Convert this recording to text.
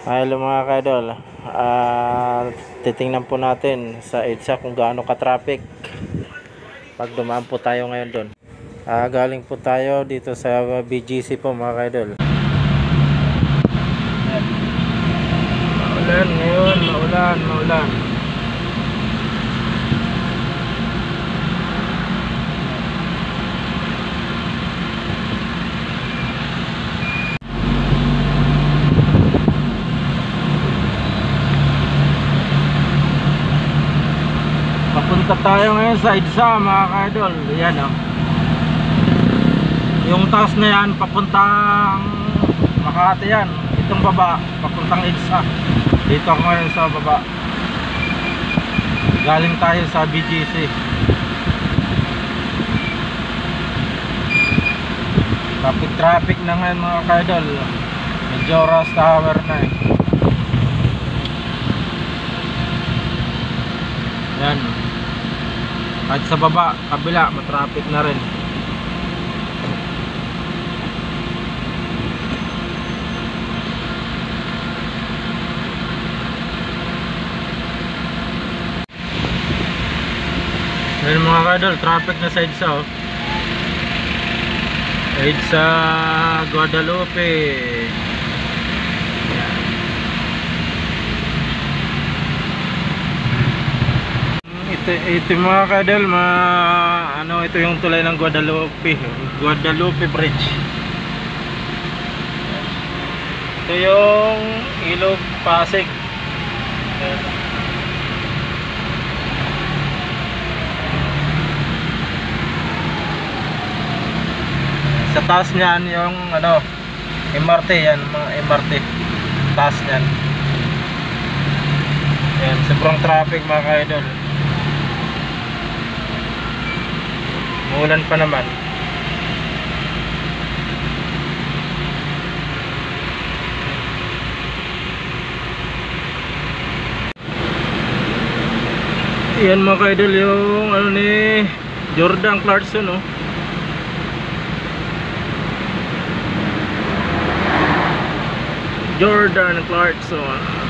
Hello mga kaidol. Titingnan po natin sa EDSA kung gaano ka-traffic pag dumaan po tayo ngayon doon. Galing po tayo dito sa BGC po mga kaidol. Maulan ngayon, maulan. Papunta tayo ngayon sa EDSA mga kaidol. Yan o. Yung taas na yan papuntang Makati yan. Itong baba papuntang EDSA. Dito ako ngayon sa baba. Galing tayo sa BGC. Traffic na ngayon mga kaidol. Medyo rush hour na eh. Yan. At sa baba, kabila, matraffic na rin. Yan mga kadol, traffic na sa EDSA oh. EDSA Guadalupe. Ito mga kadol, ito yung tulay ng Guadalupe Bridge. Ito yung Ilog Pasig. Sa taas niyan yung MRT yan, mga MRT. Taas niyan. Yan, sobrang traffic mga kadol. Umulan pa naman. Yan mga kaidol yung ni Jordan Clarkson oh. Jordan Clarkson.